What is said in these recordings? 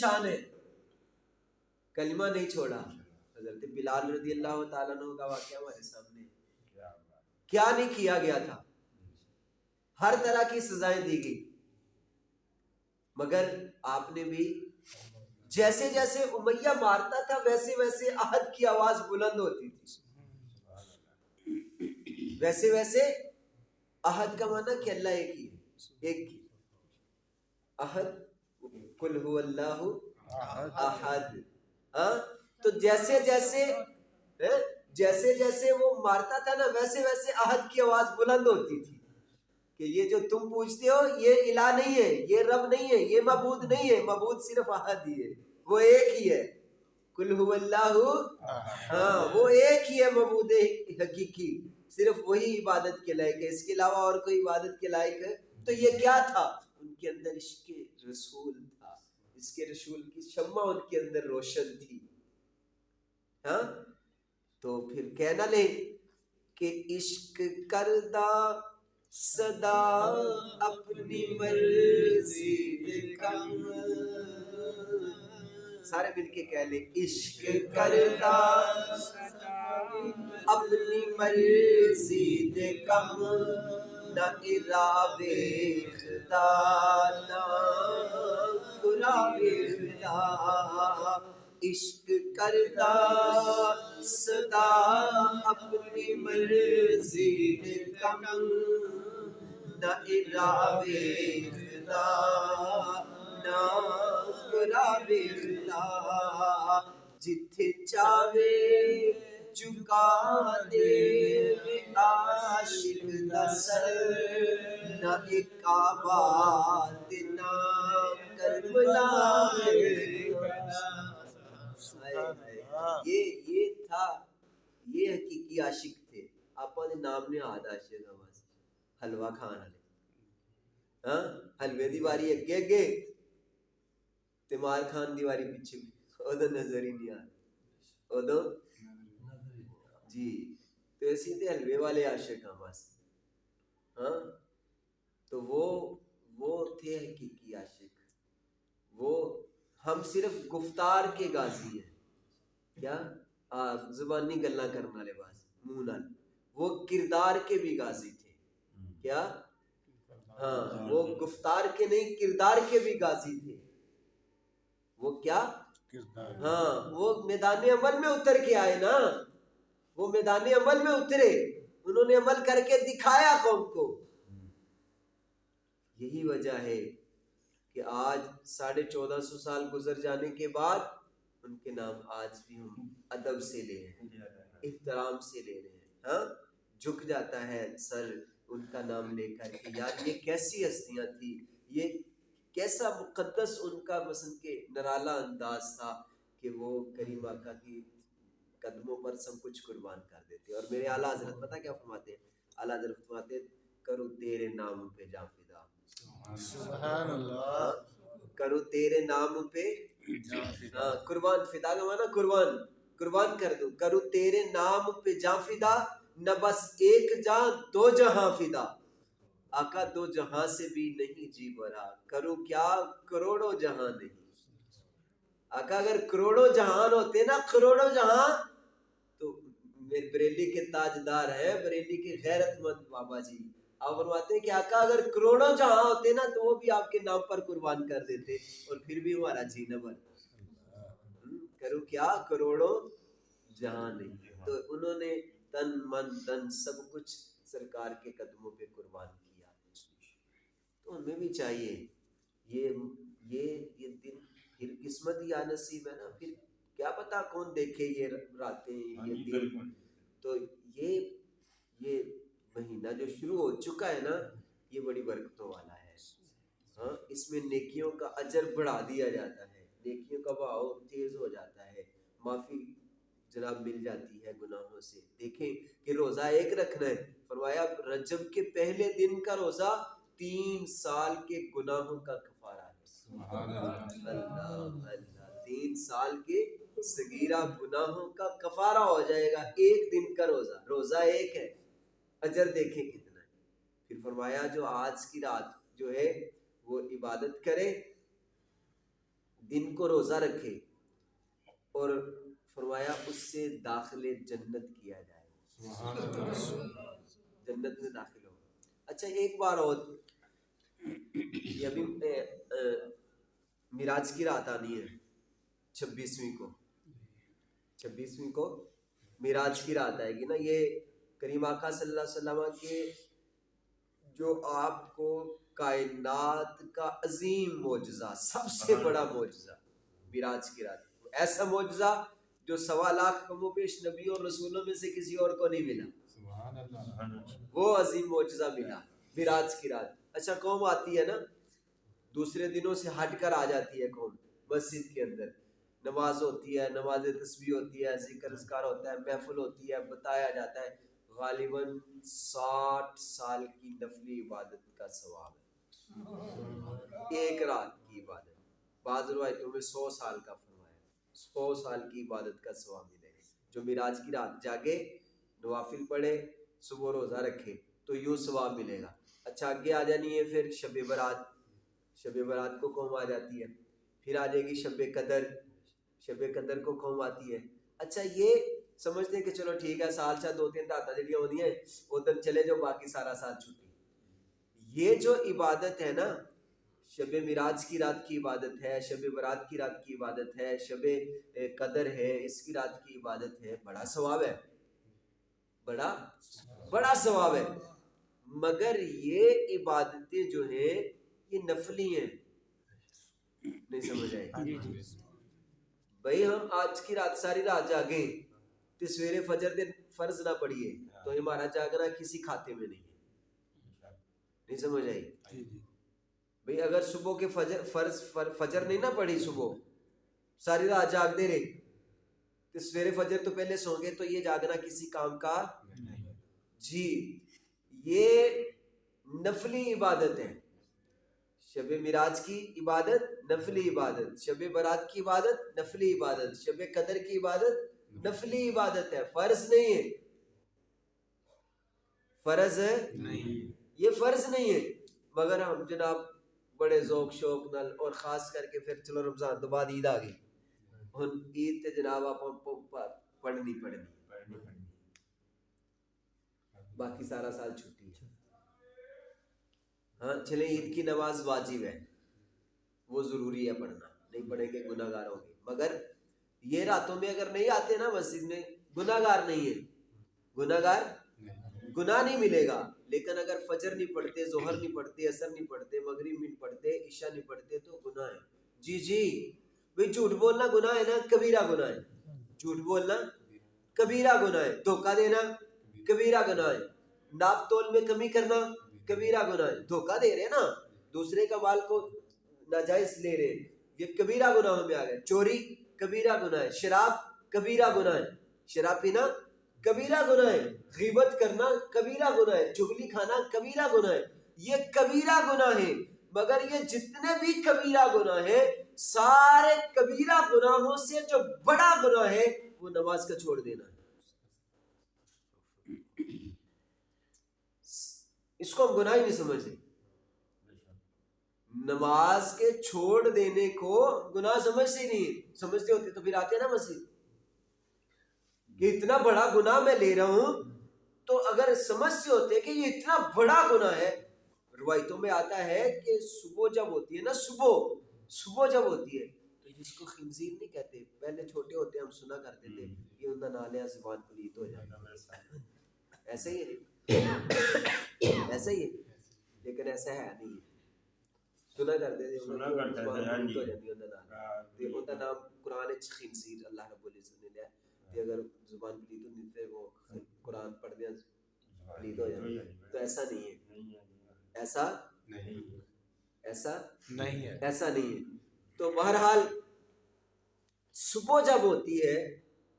شان ہے، کلمہ نہیں چھوڑا. حضرت بلال رضی اللہ تعالیٰ عنہ کا واقعہ ہمارے سامنے ہے. کیا نہیں کیا گیا تھا، ہر طرح کی سزائیں دی گئی، مگر آپ نے بھی جیسے جیسے امیہ مارتا تھا ویسے ویسے عہد کی آواز بلند ہوتی تھی، ویسے ویسے عہد کا معنی کہ اللہ ایک ہی ہے، ایک ہی عہد، قل هو اللہ احد. تو جیسے جیسے وہ مارتا تھا نا ویسے ویسے عہد کی آواز بلند ہوتی تھی کہ یہ جو تم پوچھتے ہو یہ الہ نہیں ہے، یہ رب نہیں ہے، یہ معبود نہیں ہے، معبود صرف احد ہی ہے، وہ ایک ہی ہے. قل هو اللہ، وہ ایک ہی ہے معبود حقیقی، صرف وہی عبادت کے لائق ہے، اس کے علاوہ اور کوئی عبادت کے لائق ہے. تو یہ کیا تھا؟ ان کے اندر عشق رسول تھا، اس کے رسول کی شمع ان کے اندر روشن تھی. ہاں تو پھر کہنا لے کہ عشق کردہ صدا اپنی مرضی کم، سارے مل کے کہہ لیں عشق کردہ اپنی مرضی دے کم، نہ اراب خدا نہ قراب خدا. عشق کردہ صدا اپنی مرضی دے کم، نہ اراب خدا نہ قراب خدا. جتھے چاہے جھکا دے عاشق دا سر، نہ ایک آباد نہ کربلا. یہ تھا، یہ حقیقی عاشق تھے. آپ نے نام نے آد عاشق آواز حلوہ کھان والے، ہاں حلوے دی واری اگے اگے تے مار کھان دی واری پیچھے، ادو نظر ہی نہیں آ رہا ادو جی. تو اسی تے حلوے والے عاشق ہیں بس. ہاں تو وہ تھے حقیقی عاشق. وہ ہم صرف گفتار کے غازی ہیں، کیا زبانی گلاں کرنے والے بس منہ نال، وہ کردار کے بھی غازی تھے. کیا؟ ہاں وہ گفتار کے نہیں کردار کے بھی غازی تھے. وہ کیا؟ ہاں وہ میدان عمل میں اتر کے آئے نا، وہ میدان عمل میں اترے، انہوں نے عمل کر کے دکھایا قوم کو. یہی وجہ ہے کہ آج 1450 سال گزر جانے کے بعد ان کے نام آج بھی ہم ادب سے لے رہے ہیں، احترام سے لے رہے ہیں. ہاں جھک جاتا ہے سر ان کا نام لے کر کے، یار یہ کیسی ہستیاں تھی، یہ کیسا مقدس ان کا مثلا کہ نرالا انداز تھا کہ وہ کریم آقا کی قدموں پر سب کچھ قربان کر دیتے. اور میرے اعلیٰ حضرت پتہ کیا فرماتے ہیں؟ اعلیٰ حضرت فرماتے ہیں کرو تیرے نام پہ جاں فدا. سبحان اللہ. کرو تیرے نام پہ قربان، فدا کا معنی قربان کر دو. کرو تیرے نام پہ جاں فدا، نہ بس ایک جاں دو جہاں فدا. آقا دو جہاں سے بھی نہیں جی بھرا، کرو کیا کروڑوں جہاں نہیں. آقا اگر کروڑوں جہان ہوتے نا، کروڑوں جہاں، تو بریلی کے تاجدار ہیں، بریلی کے غیرت مند بابا جی، آپ فرماتے ہیں کہ آقا اگر کروڑوں جہاں ہوتے نا تو وہ بھی آپ کے نام پر قربان کر دیتے، اور پھر بھی ہمارا جی نہ بھر. کرو کیا کروڑوں جہاں نہیں. تو انہوں نے تن من دن سب کچھ سرکار کے قدموں پہ قربان کیا. تو ہمیں بھی چاہیے یہ دن پھر قسمت یا نصیب ہے نا، پھر کیا پتا کون دیکھے یہ راتیں یہ دن. تو یہ مہینہ جو شروع ہو چکا ہے نا، یہ بڑی برکتوں والا ہے. ہاں اس میں نیکیوں کا اجر بڑھا دیا جاتا ہے، نیکیوں کا بہاؤ تیز ہو جاتا ہے، معافی جناب مل جاتی ہے گناہوں سے. دیکھیں کہ روزہ ایک رکھنا ہے، فرمایا رجب کے پہلے دن کا روزہ 3 سال کے گناہوں کا کفارہ ہے. سبحان اللہ. 3 سال کے صغیرہ گناہوں کا کفارہ ہو جائے گا ایک دن کا روزہ ایک ہے. اجر دیکھیں کتنا ہے. پھر فرمایا جو آج کی رات جو ہے وہ عبادت کرے، دن کو روزہ رکھے اور فرمایا اس سے داخل جنت کیا جائے، جنت میں داخل ہو۔ اچھا ایک بار اور، یہ ابھی معراج کی رات آنی ہے 26ویں کو معراج کی رات آئے گی نا۔ یہ کریم آقا صلی اللہ علیہ وسلم کے جو آپ کو کائنات کا عظیم معجزہ، سب سے بڑا معجزہ معراج کی رات، ایسا معجزہ جو 1.25 کم و بیش نبی اور رسولوں میں سے کسی اور کو نہیں ملا، وہ عظیم معجزہ ملا معراج کی رات۔ اچھا قوم آتی ہے نا، دوسرے دنوں سے ہٹ کر آ جاتی ہے قوم مسجد کے اندر، نماز ہوتی ہے، نماز تسبیح ہوتی ہے، ذکر اذکار ہوتا ہے، محفل ہوتی ہے، بتایا جاتا ہے، غالباً 60 سال کی نفلی عبادت کا ثواب ہے، ایک رات کی عبادت۔ بعض روایتوں میں 100 سال کا فرمایا، 100 سال کی عبادت کا ثواب ملے گا۔ جو معراج کی رات جاگے، نوافل پڑھے، صبح روزہ رکھے تو یوں ثواب ملے گا۔ اچھا آگے آ جانی ہے پھر شب برات، شب برات کو قوم آ جاتی ہے، پھر آ جائے گی شب قدر، شب قدر کو قوم آتی ہے۔ اچھا یہ سمجھتے ہیں کہ چلو ٹھیک ہے، سال 2-3 راتاں جڑیاں ہونی ہیں ادھر چلے جاؤ، باقی سارا سال چھٹی۔ یہ جو عبادت ہے نا، شب معراج کی رات کی عبادت ہے، شب برات کی رات کی عبادت ہے، شب قدر ہے، اس کی رات کی عبادت ہے، بڑا ثواب ہے، بڑا ثواب ہے۔ مگر یہ عبادتیں جو ہیں یہ نفلی ہیں، نہیں سمجھ آئی؟ بھئی ہم آج کی رات ساری رات جاگیں تو سویرے فجر دن فرض نہ پڑھیے تو ہمارا جاگنا کسی کھاتے میں نہیں ہے، نہیں سمجھ آئی؟ بھئی اگر صبح کے فجر نہیں نہ پڑھی، صبح ساری رات جاگ دے رہے تو سویرے فجر تو پہلے سو گے، تو یہ جاگنا کسی کام کا جی، یہ نفلی عبادت ہے۔ شب معراج کی عبادت نفلی عبادت، شب برات کی عبادت نفلی عبادت، شب قدر کی عبادت نفلی عبادت ہے، فرض نہیں ہے، فرض ہے نہیں، یہ فرض نہیں ہے۔ مگر ہم جناب بڑے ذوق شوق نال، اور خاص کر کے پھر چلو رمضان تو بعد عید آ گئی، ہن عید تے جناب آپ پڑھنی باقی سارا سال چھٹی ہے۔ ہاں چلیں عید کی نماز واجب ہے، وہ ضروری ہے پڑھنا، نہیں پڑھیں گے گناہ گار ہوں گے۔ مگر یہ راتوں میں اگر نہیں آتے نا مسجد میں، گناہ گار نہیں ہے، گناہ گار گناہ نہیں ملے گا۔ لیکن اگر فجر نہیں پڑھتے، ظہر نہیں پڑھتے، عصر نہیں پڑھتے، مغرب نہیں پڑھتے، عشاء نہیں پڑھتے تو گناہ ہے۔ جی بھئی جھوٹ بولنا گناہ ہے نا، کبیرہ گناہ ہے، جھوٹ بولنا کبیرہ گناہ ہے، دھوکہ دینا کبیرہ گناہ ہے، ناپ تول میں کمی کرنا کبیرہ گناہ ہے، دھوکہ دے رہے نا، دوسرے کا مال کو ناجائز لے رہے، یہ کبیرہ گناہوں میں آ گئے۔ چوری کبیرہ گناہ ہے، شراب کبیرہ گناہ ہے، شراب پینا کبیرہ گناہ ہے، غیبت کرنا کبیرہ گناہ ہے، چغلی کھانا کبیرہ گناہ ہے، یہ کبیرہ گناہ ہے۔ مگر یہ جتنے بھی کبیرہ گناہ ہیں، سارے کبیرہ گناہوں سے جو بڑا گناہ ہے وہ نماز کا چھوڑ دینا ہے۔ اس کو ہم گناہ ہی نہیں سمجھتے، نماز کے چھوڑ دینے کو گناہ سمجھتے ہی نہیں، سمجھتے ہوتے تو پھر آتے نا مسجد، کہ اتنا بڑا گناہ میں لے رہا ہوں، تو اگر سمجھتے ہوتے کہ یہ اتنا بڑا گناہ ہے۔ روایتوں میں آتا ہے کہ صبح جب ہوتی ہے نا، صبح جب ہوتی ہے تو جس کو خنزیر نہیں کہتے، پہلے چھوٹے ہوتے ہم سنا کرتے تھے یہ ان کا نالیا زبان پلیت ہو جاتا ہے، ایسا ہی ہے، ایسا ہی ہے، لیکن ایسا ہے نہیں ہے، سنا کرتے تھے زبان پلیت ہو جاتی ہے، ان کا نام قرآن خنزیر اللہ رب العزت نے لیا کہ اگر زبان پلیت ہوتی ہے وہ قرآن پڑھ دیا پلیت ہو جاتی ہے، تو ایسا نہیں ہے، ایسا نہیں ہے۔ تو بہرحال صبح جب ہوتی ہے،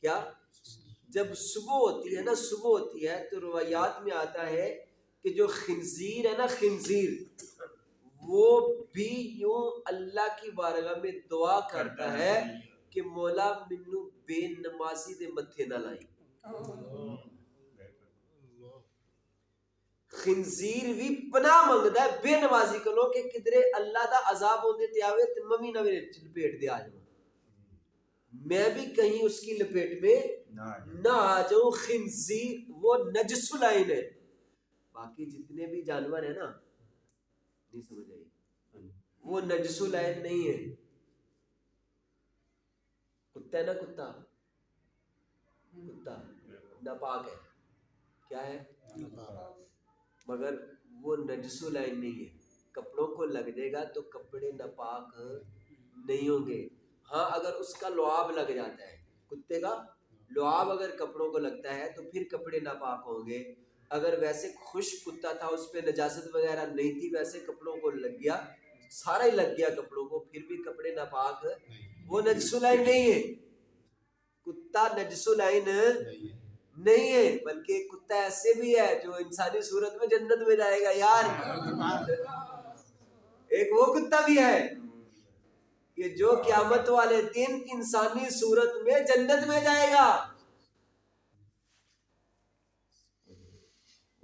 کیا جب صبح ہوتی ہے نا، صبح ہوتی ہے تو روایات میں آتا ہے کہ جو خنزیر ہے نا، خنزیر وہ بھی یوں اللہ کی بارگاہ میں دعا کرتا ہے کہ مولا منو بے نمازی دے متھے نہ لائی۔ خنزیر بھی پناہ منگدا ہے بے نمازی کولوں کہ کدرے اللہ دا عذاب ہوندے تے آوے تے ممی نہ میرے لپیٹ دے آ جاواں، میں بھی کہیں اس کی لپیٹ میں نہ آ جاؤں. خنزیر وہ نجس العین ہے. باقی جتنے بھی جانور ہیں نا، نہیں سمجھ آئی، وہ نجس العین نہیں ہے. کتا ہے نا، کتا ناپاک ہے. کیا ہے؟ مگر وہ نجس العین نہیں ہے. کپڑوں کو لگ جائے گا تو کپڑے ناپاک نہیں ہوں گے. ہاں اگر اس کا لعاب لگ جاتا ہے، کتے کا لعاب اگر کپڑوں کو لگتا ہے تو پھر کپڑے ناپاک ہوں گے. اگر ویسے خشک کتا تھا، اس پہ نجاست وغیرہ نہیں تھی، ویسے کپڑوں کو لگ گیا، سارا ہی لگ گیا کپڑوں کو، پھر بھی کپڑے ناپاک، وہ نجس العین نہیں ہے. کتا نجس العین نہیں ہے، بلکہ کتا ایسے بھی ہے جو انسانی صورت میں جنت میں جائے گا. یار ایک وہ کتا بھی ہے کہ جو قیامت والے دن انسانی صورت میں جنت میں جائے گا.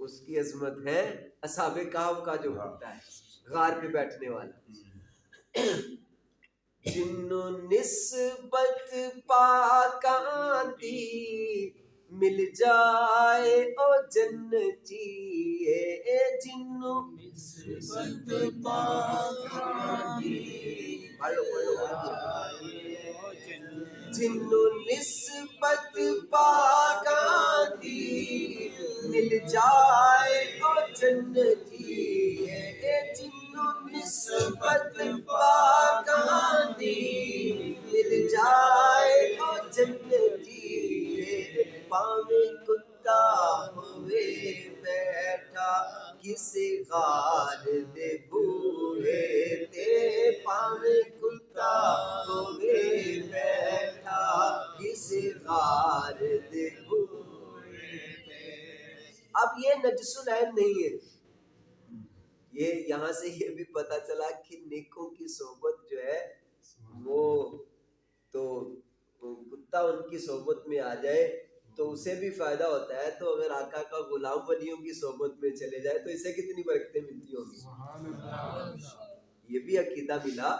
اس کی عظمت ہے اصحاب کہف کا جو کتا ہے، غار پہ بیٹھنے والا. جنو نسبت پاکاں دی مل جائے او جنتی، جنو نسبت پاکاں دی، جنو نسبت پاکاں دی مل جائے او جنتی، جنو نسبت پاکاں دی مل جائے او جنتی. پاویں کتا ہوئے بیٹھا کسی غار دے بوہے تے، پاویں کتا ہوئے بیٹھا کسی غار دے بوہے تے. اب یہ نجس العین نہیں ہے. یہ یہاں سے یہ بھی پتا چلا کہ نیکوں کی صحبت جو ہے وہ تو کتا ان کی صحبت میں آ جائے تو اسے بھی فائدہ ہوتا ہے. تو اگر آقا کا غلام ولیوں کی صحبت میں چلے جائے تو اسے کتنی برکتیں ملتی ہوں گی. یہ بھی عقیدہ ملا.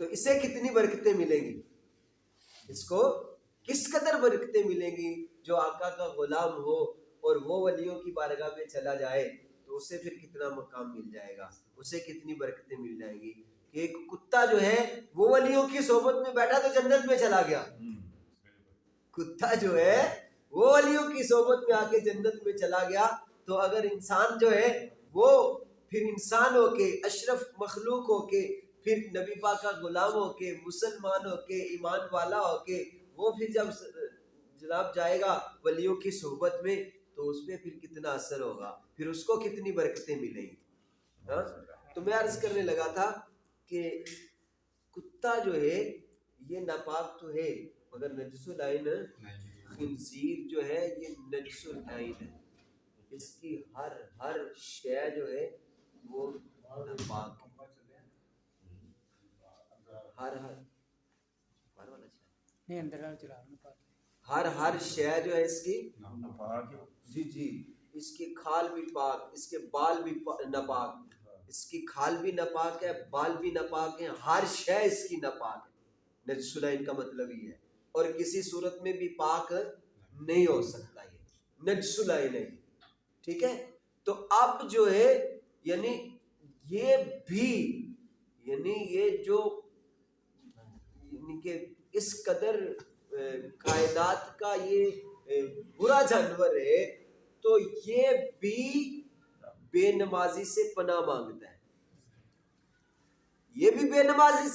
تو اسے کتنی برکتیں ملیں گی، اس کو کس قدر برکتیں ملیں گی. جو آقا کا غلام ہو اور وہ ولیوں کی بارگاہ میں چلا جائے تو اسے پھر کتنا مقام مل جائے گا، اسے کتنی برکتیں مل جائیں گی. کہ ایک کتا جو ہے وہ ولیوں کی صحبت میں بیٹھا تو جنت میں چلا گیا. کتا جو ہے وہ ولیوں کی صحبت میں آ کے جنت میں چلا گیا. تو اگر انسان جو ہے وہ پھر انسان ہو کے، اشرف مخلوق ہو کے، پھر نبی پاک کا غلام ہو کے، مسلمان ہو کے، ایمان والا ہو کے، وہ پھر جب جناب جائے گا ولیوں کی صحبت میں تو اس پہ پھر کتنا اثر ہوگا، پھر اس کو کتنی برکتیں ملیں گی. تو میں عرض کرنے لگا تھا کہ کتا جو ہے یہ ناپاک تو ہے مگر نجس العین. خنزیر جو ہے یہ نجس العین ہے. اس کی ہر شے جو ہے وہ ناپاک ہے. ہر شے جو ہے اس کی جی اس کی کھال بھی پاک، اس کے بال بھی ناپاک، اس کی کھال بھی ناپاک ہے، بال بھی ناپاک ہے، ہر شے اس کی ناپاک ہے. نجس العین کا مطلب یہ ہے. اور کسی صورت میں بھی پاک نہیں ہو سکتا، یہ نجس العین ہے. ٹھیک ہے. تو اب جو ہے یعنی یہ بھی یعنی یہ جو یعنی کہ اس قدر کائنات کا یہ برا جانور ہے تو یہ بھی بے نمازی سے پناہ مانگتا ہے. یہ بھی بے نمازی سے